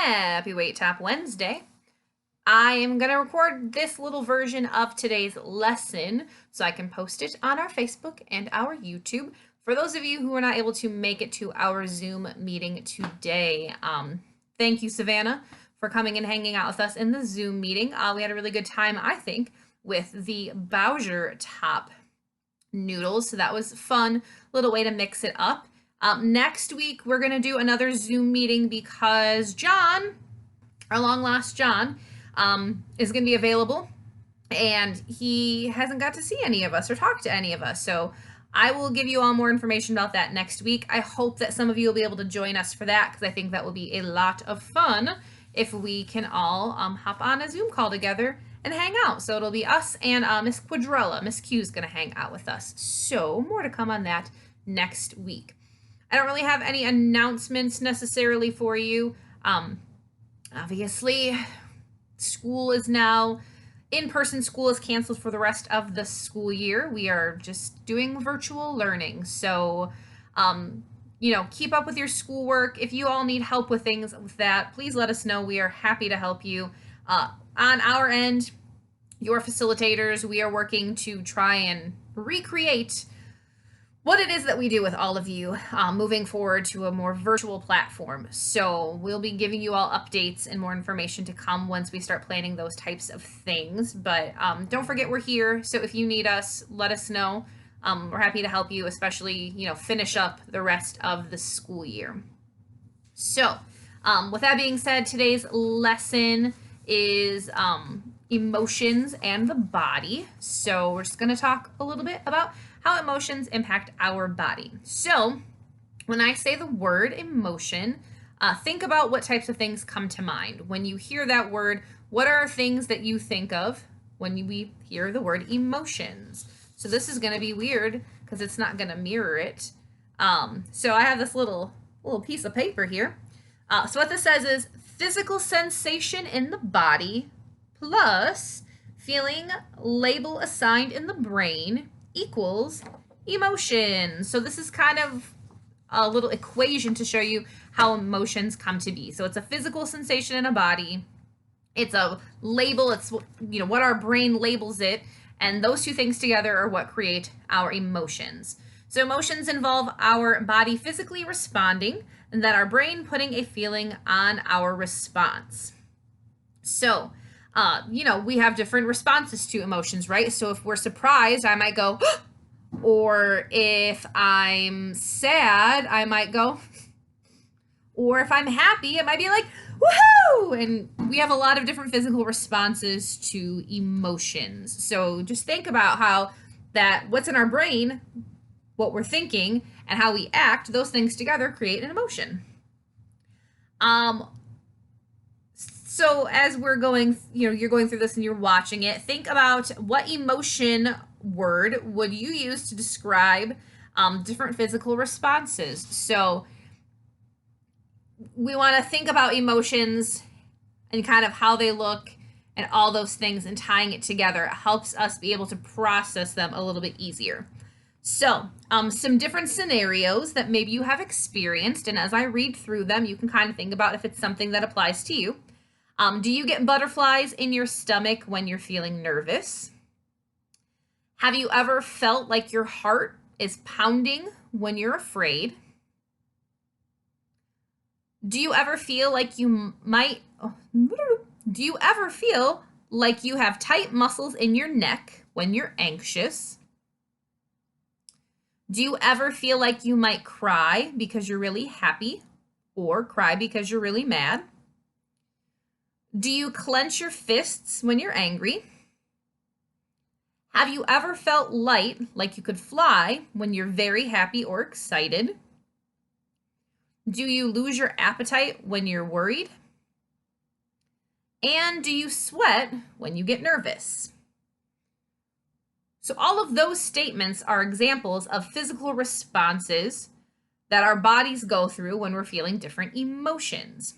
Happy Weight Tap Wednesday. I am going to record this little version of today's lesson so I can post it on our Facebook and our YouTube. For those of you who are not able to make it to our Zoom meeting today, thank you, Savannah, for coming and hanging out with us in the Zoom meeting. We had a really good time, I think, with the Bowser Top noodles, so that was fun little way to mix it up. Next week, we're going to do another Zoom meeting because John, our long lost John, is going to be available, and he hasn't got to see any of us or talk to any of us. So I will give you all more information about that next week. I hope that some of you will be able to join us for that because I think that will be a lot of fun if we can all hop on a Zoom call together and hang out. So it'll be us and Miss Quadrella. Miss Q is going to hang out with us. So more to come on that next week. I don't really have any announcements necessarily for you. Obviously, school is now, in-person school is canceled for the rest of the school year. We are just doing virtual learning. So, keep up with your schoolwork. If you all need help with things with that, please let us know. We are happy to help you. On our end, your facilitators, we are working to try and recreate what it is that we do with all of you moving forward to a more virtual platform. So we'll be giving you all updates and more information to come once we start planning those types of things. But don't forget we're here. So if you need us, let us know. We're happy to help you, especially, finish up the rest of the school year. So with that being said, today's lesson is emotions and the body. So we're just going to talk a little bit about how emotions impact our body. So when I say the word emotion, think about what types of things come to mind. When you hear that word, what are things that you think of when we hear the word emotions? So this is going to be weird because it's not going to mirror it. So I have this little piece of paper here. So what this says is physical sensation in the body plus feeling label assigned in the brain equals emotion. So this is kind of a little equation to show you how emotions come to be. So it's a physical sensation in a body. It's a label. It's what our brain labels it. And those two things together are what create our emotions. So emotions involve our body physically responding and then our brain putting a feeling on our response. So we have different responses to emotions, right? So if we're surprised, I might go, or if I'm sad, I might go, or if I'm happy, it might be like, woohoo! And we have a lot of different physical responses to emotions. So just think about how what's in our brain, what we're thinking, and how we act, those things together create an emotion. So as we're going, you're going through this and you're watching it, think about what emotion word would you use to describe different physical responses. So we want to think about emotions and kind of how they look and all those things, and tying it together helps us be able to process them a little bit easier. So some different scenarios that maybe you have experienced, and as I read through them, you can kind of think about if it's something that applies to you. Do you get butterflies in your stomach when you're feeling nervous? Have you ever felt like your heart is pounding when you're afraid? Do you ever feel like you have tight muscles in your neck when you're anxious? Do you ever feel like you might cry because you're really happy or cry because you're really mad? Do you clench your fists when you're angry? Have you ever felt light, like you could fly, when you're very happy or excited? Do you lose your appetite when you're worried? And do you sweat when you get nervous? So all of those statements are examples of physical responses that our bodies go through when we're feeling different emotions.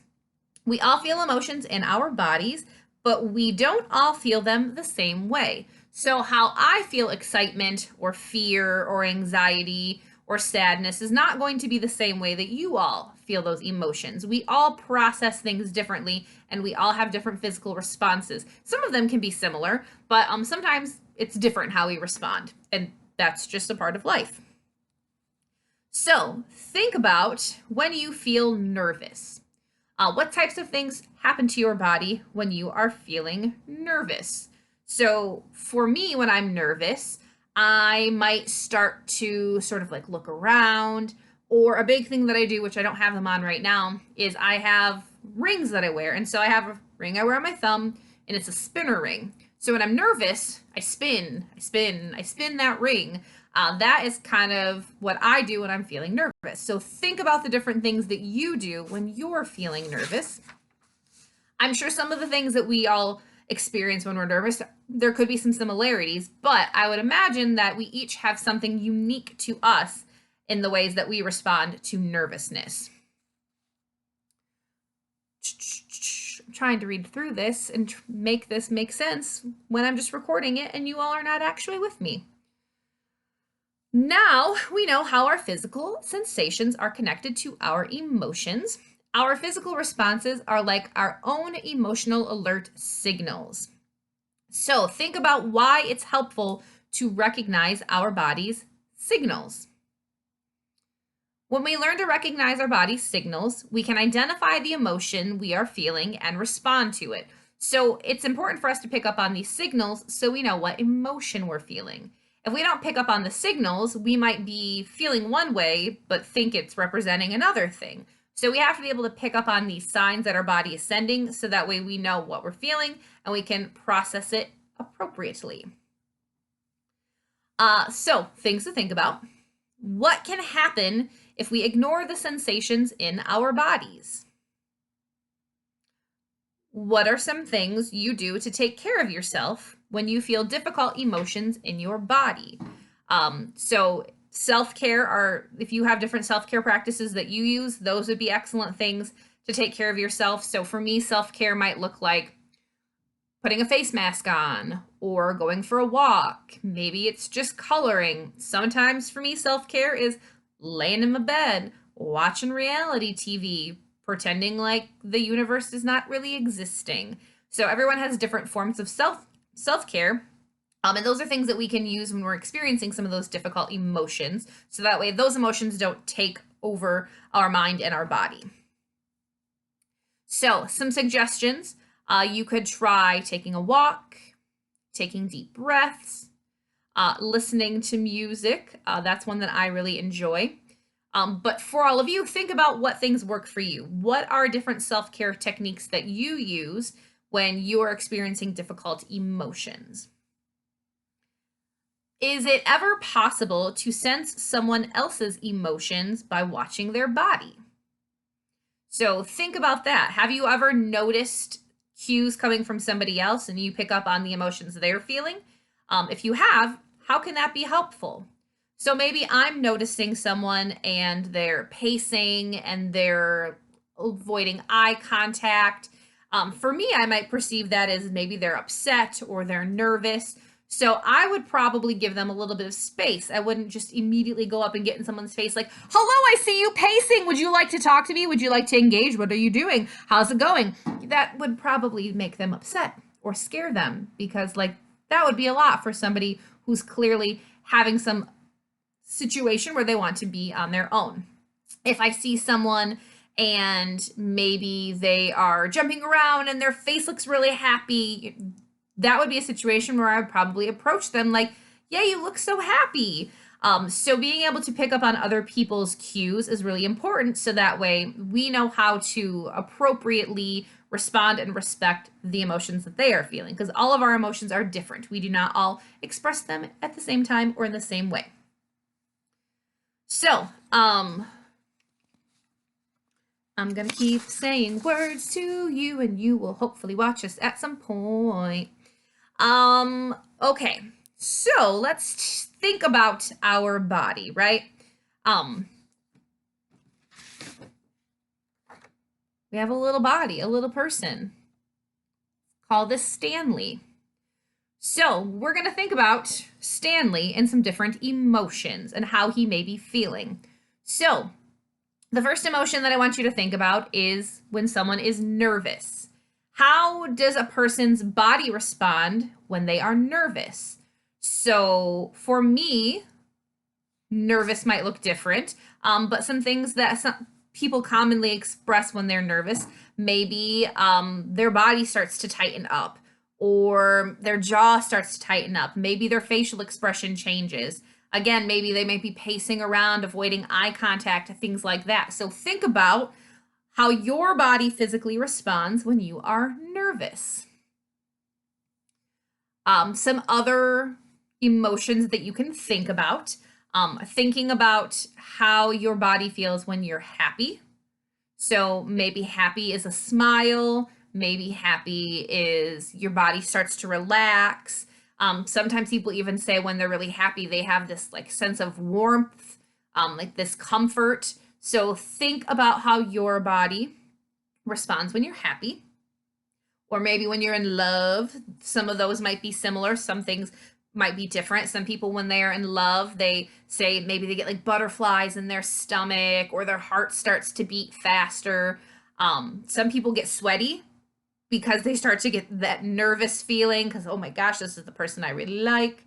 We all feel emotions in our bodies, but we don't all feel them the same way. So how I feel excitement or fear or anxiety or sadness is not going to be the same way that you all feel those emotions. We all process things differently, and we all have different physical responses. Some of them can be similar, but sometimes it's different how we respond, and that's just a part of life. So think about when you feel nervous. What types of things happen to your body when you are feeling nervous? So for me, when I'm nervous, I might start to sort of like look around, or a big thing that I do, which I don't have them on right now, is I have rings that I wear. And so I have a ring I wear on my thumb, and it's a spinner ring. So when I'm nervous, I spin, I spin, I spin that ring. That is kind of what I do when I'm feeling nervous. So think about the different things that you do when you're feeling nervous. I'm sure some of the things that we all experience when we're nervous, there could be some similarities, but I would imagine that we each have something unique to us in the ways that we respond to nervousness. I'm trying to read through this and make this make sense when I'm just recording it and you all are not actually with me. Now we know how our physical sensations are connected to our emotions. Our physical responses are like our own emotional alert signals. So think about why it's helpful to recognize our body's signals. When we learn to recognize our body's signals, we can identify the emotion we are feeling and respond to it. So it's important for us to pick up on these signals so we know what emotion we're feeling. If we don't pick up on the signals, we might be feeling one way, but think it's representing another thing. So we have to be able to pick up on these signs that our body is sending so that way we know what we're feeling and we can process it appropriately. So things to think about. What can happen if we ignore the sensations in our bodies? What are some things you do to take care of yourself when you feel difficult emotions in your body? So self-care are, if you have different self-care practices that you use, those would be excellent things to take care of yourself. So for me, self-care might look like putting a face mask on or going for a walk. Maybe it's just coloring. Sometimes for me, self-care is laying in my bed, watching reality TV, pretending like the universe is not really existing. So everyone has different forms of self-care. And those are things that we can use when we're experiencing some of those difficult emotions. So that way those emotions don't take over our mind and our body. So some suggestions. You could try taking a walk, taking deep breaths, listening to music. That's one that I really enjoy. But for all of you, think about what things work for you. What are different self-care techniques that you use when you're experiencing difficult emotions? Is it ever possible to sense someone else's emotions by watching their body? So think about that. Have you ever noticed cues coming from somebody else and you pick up on the emotions they're feeling? If you have, how can that be helpful? So maybe I'm noticing someone and they're pacing and they're avoiding eye contact. For me, I might perceive that as maybe they're upset or they're nervous. So I would probably give them a little bit of space. I wouldn't just immediately go up and get in someone's face like, hello, I see you pacing. Would you like to talk to me? Would you like to engage? What are you doing? How's it going? That would probably make them upset or scare them because like that would be a lot for somebody who's clearly having some situation where they want to be on their own. If I see someone and maybe they are jumping around and their face looks really happy, that would be a situation where I would probably approach them like, yeah, you look so happy. So being able to pick up on other people's cues is really important. So that way we know how to appropriately respond and respect the emotions that they are feeling because all of our emotions are different. We do not all express them at the same time or in the same way. So, I'm going to keep saying words to you and you will hopefully watch us at some point. Okay, so let's think about our body, right? We have a little body, a little person. Call this Stanley. So we're going to think about Stanley and some different emotions and how he may be feeling. So the first emotion that I want you to think about is when someone is nervous. How does a person's body respond when they are nervous? So for me, nervous might look different, but some things that some people commonly express when they're nervous, maybe their body starts to tighten up or their jaw starts to tighten up. Maybe their facial expression changes. Again, maybe they might be pacing around, avoiding eye contact, things like that. So think about how your body physically responds when you are nervous. Some other emotions that you can think about. Thinking about how your body feels when you're happy. So maybe happy is a smile. Maybe happy is your body starts to relax. Sometimes people even say when they're really happy, they have this like sense of warmth, like this comfort. So think about how your body responds when you're happy. Or maybe when you're in love, some of those might be similar. Some things might be different. Some people, when they are in love, they say maybe they get like butterflies in their stomach or their heart starts to beat faster. Some people get sweaty because they start to get that nervous feeling because, oh my gosh, this is the person I really like.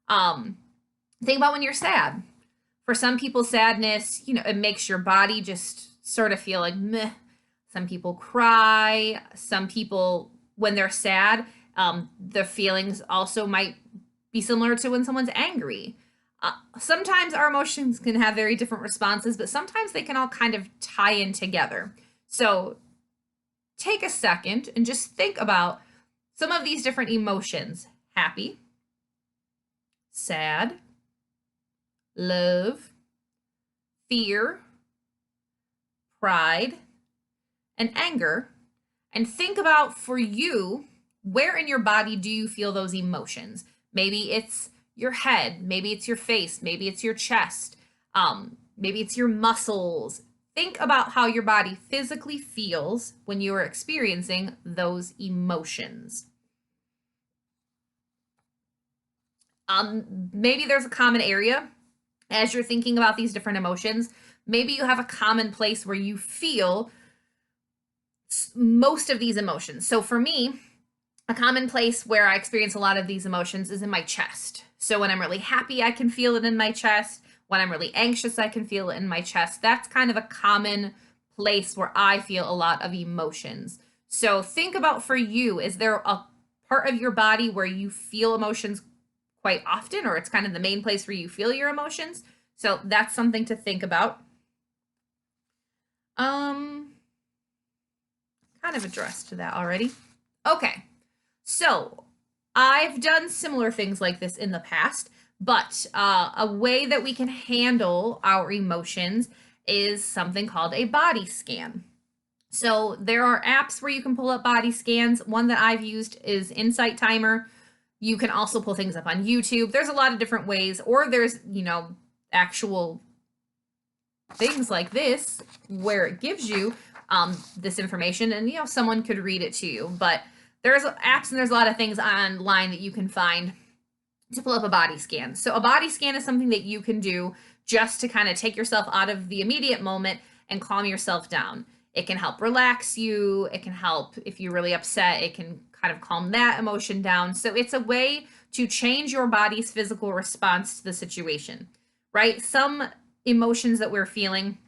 Think about when you're sad. For some people, sadness, it makes your body just sort of feel like meh. Some people cry. Some people, when they're sad, the feelings also might be similar to when someone's angry. Sometimes our emotions can have very different responses, but sometimes they can all kind of tie in together. So take a second and just think about some of these different emotions: happy, sad, love, fear, pride, and anger, and think about for you, where in your body do you feel those emotions? Maybe it's your head, maybe it's your face, maybe it's your chest, maybe it's your muscles. Think about how your body physically feels when you are experiencing those emotions. Maybe there's a common area as you're thinking about these different emotions. Maybe you have a common place where you feel most of these emotions. So for me, a common place where I experience a lot of these emotions is in my chest. So when I'm really happy, I can feel it in my chest. When I'm really anxious, I can feel it in my chest. That's kind of a common place where I feel a lot of emotions. So think about for you, is there a part of your body where you feel emotions quite often, or it's kind of the main place where you feel your emotions? So that's something to think about. Kind of addressed that already. Okay, so I've done similar things like this in the past, but a way that we can handle our emotions is something called a body scan. So there are apps where you can pull up body scans. One that I've used is Insight Timer. You can also pull things up on YouTube. There's a lot of different ways, or there's, actual things like this where it gives you this information, and someone could read it to you. But there's apps and there's a lot of things online that you can find to pull up a body scan. So a body scan is something that you can do just to kind of take yourself out of the immediate moment and calm yourself down. It can help relax you. It can help if you're really upset. It can kind of calm that emotion down. So it's a way to change your body's physical response to the situation, right? Some emotions that we're feeling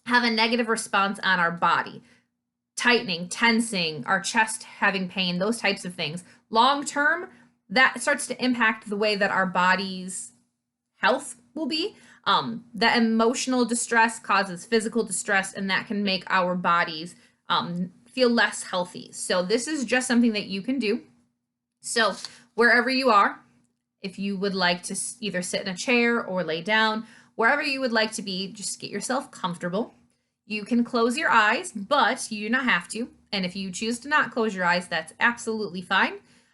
have a negative response on our body. Tightening, tensing, our chest having pain, those types of things. Long term, that starts to impact the way that our body's health will be. That emotional distress causes physical distress, and that can make our bodies feel less healthy. So this is just something that you can do. So wherever you are, if you would like to either sit in a chair or lay down, wherever you would like to be, just get yourself comfortable. You can close your eyes, but you do not have to. And if you choose to not close your eyes, that's absolutely fine.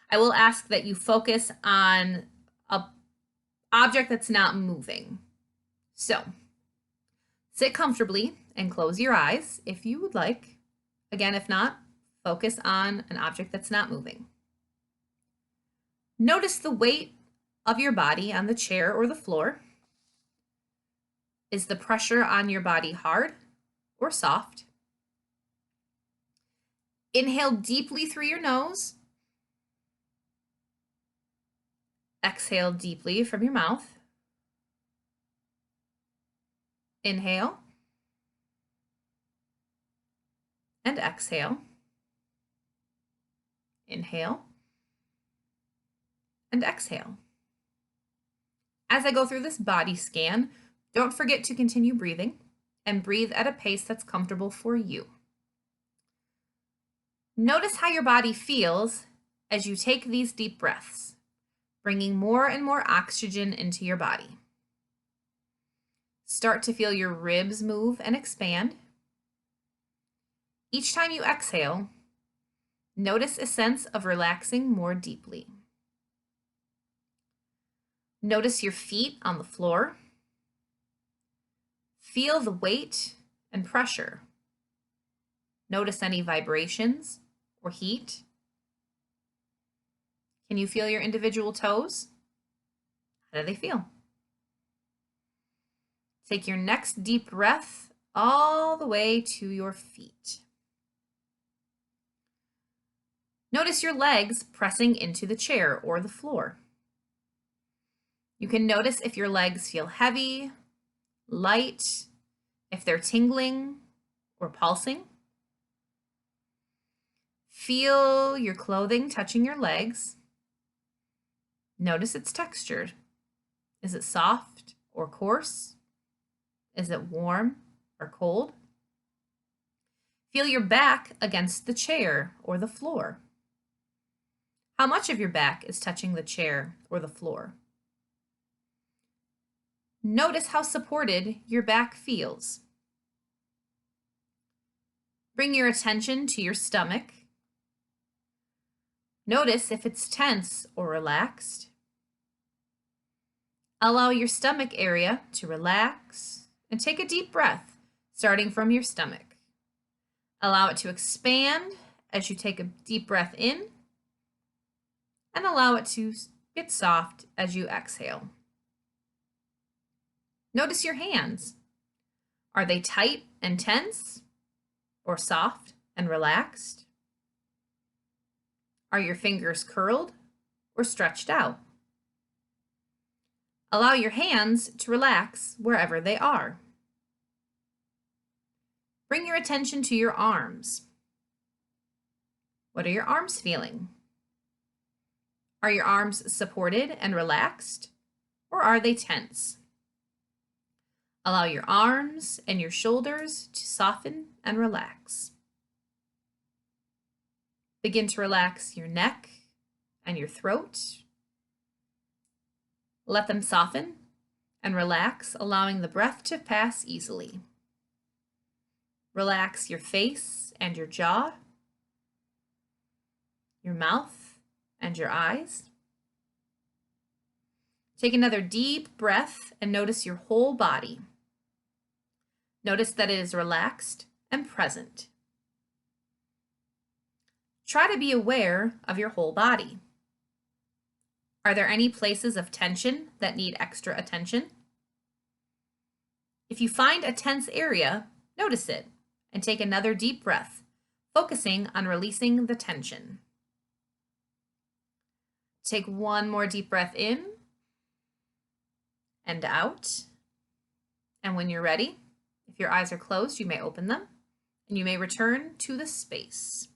I will ask that you focus on an object that's not moving. So sit comfortably and close your eyes if you would like. Again, if not, focus on an object that's not moving. Notice the weight of your body on the chair or the floor. Is the pressure on your body hard or soft? Inhale deeply through your nose. Exhale deeply from your mouth. Inhale and exhale. Inhale and exhale. As I go through this body scan, don't forget to continue breathing and breathe at a pace that's comfortable for you. Notice how your body feels as you take these deep breaths, bringing more and more oxygen into your body. Start to feel your ribs move and expand. Each time you exhale, notice a sense of relaxing more deeply. Notice your feet on the floor. Feel the weight and pressure. Notice any vibrations or heat. Can you feel your individual toes? How do they feel? Take your next deep breath all the way to your feet. Notice your legs pressing into the chair or the floor. You can notice if your legs feel heavy, light, if they're tingling or pulsing. Feel your clothing touching your legs. Notice its texture. Is it soft or coarse? Is it warm or cold? Feel your back against the chair or the floor. How much of your back is touching the chair or the floor? Notice how supported your back feels. Bring your attention to your stomach. Notice if it's tense or relaxed. Allow your stomach area to relax and take a deep breath, starting from your stomach. Allow it to expand as you take a deep breath in, and allow it to get soft as you exhale. Notice your hands. Are they tight and tense, or soft and relaxed? Are your fingers curled or stretched out? Allow your hands to relax wherever they are. Bring your attention to your arms. What are your arms feeling? Are your arms supported and relaxed, or are they tense? Allow your arms and your shoulders to soften and relax. Begin to relax your neck and your throat. Let them soften and relax, allowing the breath to pass easily. Relax your face and your jaw, your mouth and your eyes. Take another deep breath and notice your whole body. Notice that it is relaxed and present. Try to be aware of your whole body. Are there any places of tension that need extra attention? If you find a tense area, notice it and take another deep breath, focusing on releasing the tension. Take one more deep breath in and out. And when you're ready, if your eyes are closed, you may open them and you may return to the space.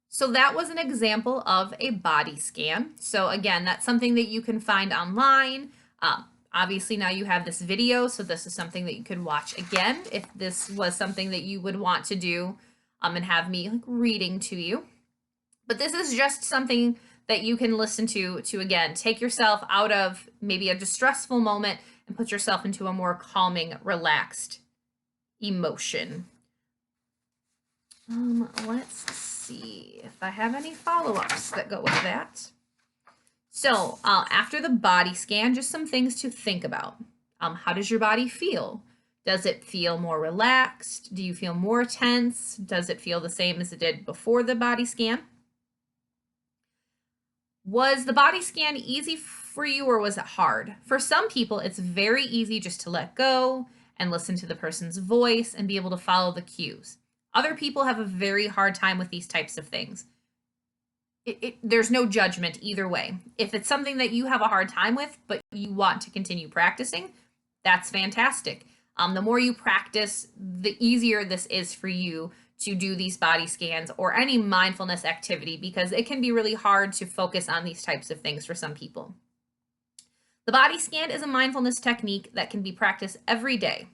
So that was an example of a body scan. So again, that's something that you can find online. Obviously now you have this video, so this is something that you could watch again if this was something that you would want to do and have me like reading to you. But this is just something that you can listen to again, take yourself out of maybe a distressful moment and put yourself into a more calming, relaxed emotion. Let's see if I have any follow-ups that go with that. So after the body scan, just some things to think about. How does your body feel? Does it feel more relaxed? Do you feel more tense? Does it feel the same as it did before the body scan? Was the body scan easy for you or was it hard? For some people, it's very easy just to let go and listen to the person's voice and be able to follow the cues. Other people have a very hard time with these types of things. There's no judgment either way. If it's something that you have a hard time with, but you want to continue practicing, that's fantastic. The more you practice, the easier this is for you to do these body scans or any mindfulness activity, because it can be really hard to focus on these types of things for some people. The body scan is a mindfulness technique that can be practiced every day.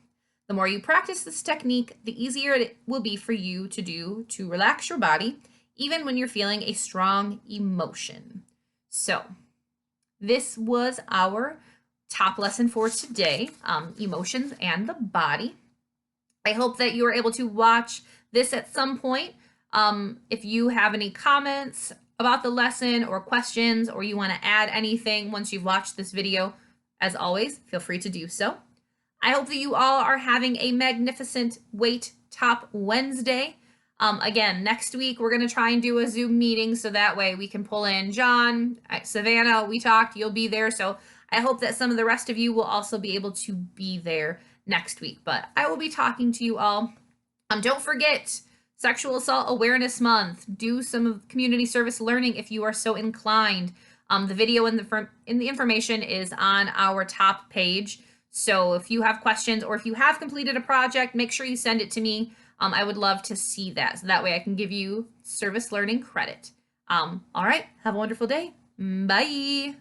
The more you practice this technique, the easier it will be for you to do to relax your body, even when you're feeling a strong emotion. So, this was our top lesson for today, emotions and the body. I hope that you are able to watch this at some point. If you have any comments about the lesson or questions, or you want to add anything once you've watched this video, as always, feel free to do so. I hope that you all are having a magnificent Weight Top Wednesday. Again, next week we're going to try and do a Zoom meeting so that way we can pull in John, Savannah, we talked, you'll be there. So I hope that some of the rest of you will also be able to be there next week. But I will be talking to you all. Don't forget, Sexual Assault Awareness Month. Do some community service learning if you are so inclined. The video and the information is on our top page. So if you have questions or if you have completed a project, make sure you send it to me. I would love to see that. So that way I can give you service learning credit. All right. Have a wonderful day. Bye.